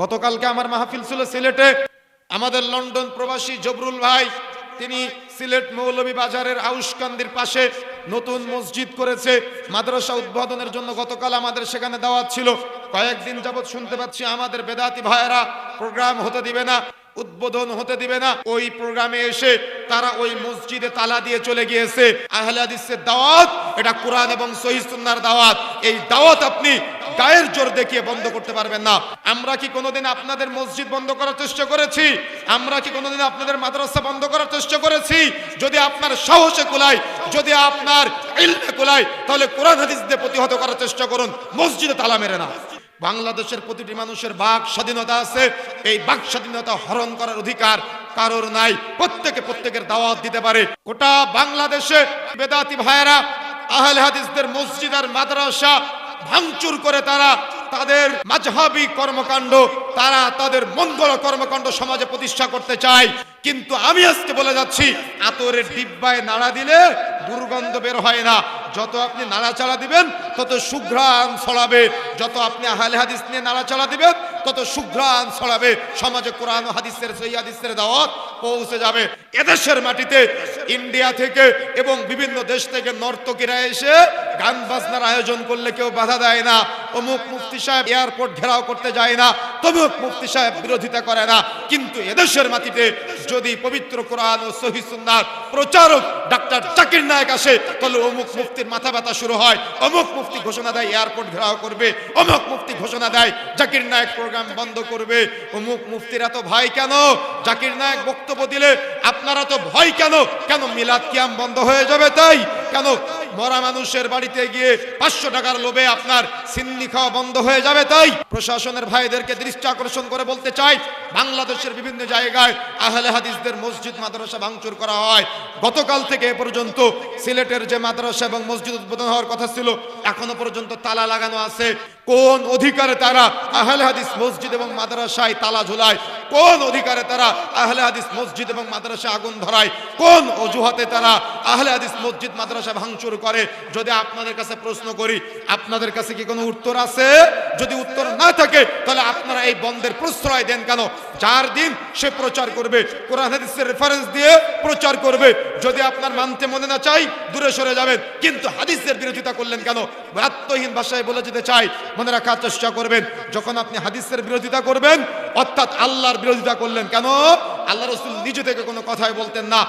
গতকালকে আমার মাহফিল ছিল সিলেটে। আমাদের লন্ডন প্রবাসী জবরুল ভাই, তিনি সিলেট মৌলভী বাজারের আউশকান্দির পাশে নতুন মসজিদ করেছে, মাদ্রাসা উদ্বোধনের জন্য গতকাল আমাদের সেখানে দাওয়াত ছিল। কয়েকদিন যাবৎ শুনতে পাচ্ছি আমাদের বেদাতি ভাইয়েরা প্রোগ্রাম হতে দিবে না, উদ্বোধন হতে দিবে না। ওই প্রোগ্রামে এসে তারা ওই মসজিদে তালা দিয়ে চলে গিয়েছে। আহলে হাদিসের দাওয়াত এটা কোরআন এবং সহিহ সুন্নাহর দাওয়াত। এই দাওয়াত আপনি গায়ের জোর দেখিয়ে বন্ধ করতে পারবেন না। আমরা কি কোনোদিন আপনাদের মসজিদ বন্ধ করার চেষ্টা করেছি? আমরা কি কোনোদিন আপনাদের মাদ্রাসা বন্ধ করার চেষ্টা করেছি? যদি আপনার সাহসে কুলায়, যদি আপনার ইলমে কুলায়, তাহলে কোরআন হাদিস দিয়ে প্রতিহত করার চেষ্টা করুন, মসজিদে তালা মেরে না। বাংলাদেশের প্রতিটি মানুষের বাক স্বাধীনতা আছে। এই বাক স্বাধীনতা হরণ করার অধিকার কারোর নাই। প্রত্যেকের দাওয়াত দিতে পারে। গোটা বাংলাদেশে বেদাতি ভাইয়েরা আহলে হাদিসদের মসজিদ আর মাদ্রাসা ভাঙচুর করে তারা তাদের মাযহাবী কর্মকাণ্ড, তারা তাদের মঙ্গল কর্মকাণ্ড সমাজে প্রতিষ্ঠা করতে চায়। কিন্তু আমি আজকে বলে যাচ্ছি, আতরের ডিব্বায় নাড়া দিলে দুর্গন্ধ বের হয় না। যত আপনি নাড়াচাড়া দিবেন তত সুঘ্রাণ ছড়াবে। যত আপনি আহলে হাদিস নিয়ে নাড়াচাড়া দিবেন তত সুঘ্রাণ ছড়াবে। সমাজে কোরআন ও হাদিসের সহিহ হাদিসের দাওয়াত পৌঁছে যাবে। এদেশের মাটিতে ইন্ডিয়া থেকে এবং বিভিন্ন দেশ থেকে নর্তকীরা এসে গান বাজনার আয়োজন করলে কেউ বাধা দেয় না। অমুক মুফতি সাহেব এয়ারপোর্ট ঘেরাও করতে যায় না, তমুক মুফতি সাহেব বিরোধিতা করে না। কিন্তু এদেশের মাটিতে যদি পবিত্র কোরআন ও সহিহ সুন্নাহর প্রচারক ডাক্তার জাকির নায়েক আসে, তাহলে অমুক মুফতির মাথা ব্যথা শুরু হয়। অমুক মুফতি ঘোষণা দেয় এয়ারপোর্ট ঘেরাও করবে, অমুক মুফতি ঘোষণা দেয় জাকির নায়েক প্রোগ্রাম বন্ধ করবে। অমুক মুফতির এত ভয় কেন? জাকির নায়েক বক্তব্য দিলে আপনারা তো ভয় কেন? কেন মিলাদ কিয়াম বন্ধ হয়ে যাবে তাই? কেন মরা মানুষের বাড়িতে গিয়ে 500 টাকার লোভে আপনার সিন্নি খাওয়া বন্ধ হয়ে যাবে তাই? প্রশাসনের ভাইদেরকে দৃষ্টি আকর্ষণ করে বলতে চাই, বাংলাদেশের বিভিন্ন জায়গায় আহলে হাদিসদের মসজিদ মাদ্রাসা ভাঙচুর করা হয়। গতকাল থেকে এ পর্যন্ত সিলেটের যে মাদ্রাসা এবং মসজিদ উদ্বোধন হওয়ার কথা ছিল, এখনো পর্যন্ত তালা লাগানো আছে। কোন অধিকারে তারা আহলে হাদিস মসজিদ এবং মাদ্রাসায় তালা ঝুলায়? কোন অধিকারে তারা আহলে হাদিস মসজিদ এবং মাদ্রাসা আগুন ধরায়? কোন অজুহাতে তারা আহলে হাদিস মসজিদ মাদ্রাসা ভাঙচুর করে? যদি আপনাদের কাছে প্রশ্ন করি, আপনাদের কাছে কি কোনো উত্তর আছে? যদি উত্তর না থাকে, তাহলে আপনারা এই বন্ধের প্রশ্রয় দেন কেন? যার দিন সে প্রচার করবে, কোরআন হাদিসের রেফারেন্স দিয়ে প্রচার করবে। যদি আপনার মানতে মনে না চাই, দূরে সরে যাবেন। কিন্তু হাদিসের বিরোধিতা করলেন কেন? আত্মহীন ভাষায় বলে যেতে চাই, মনে রাখার চেষ্টা করবেন, যখন আপনি হাদিসের বিরোধিতা করবেন, অর্থাৎ আল্লাহর বিরোধিতা করলেন কেন? আল্লাহ রাসূল নিজে থেকে কোনো কথাই বলতেন না।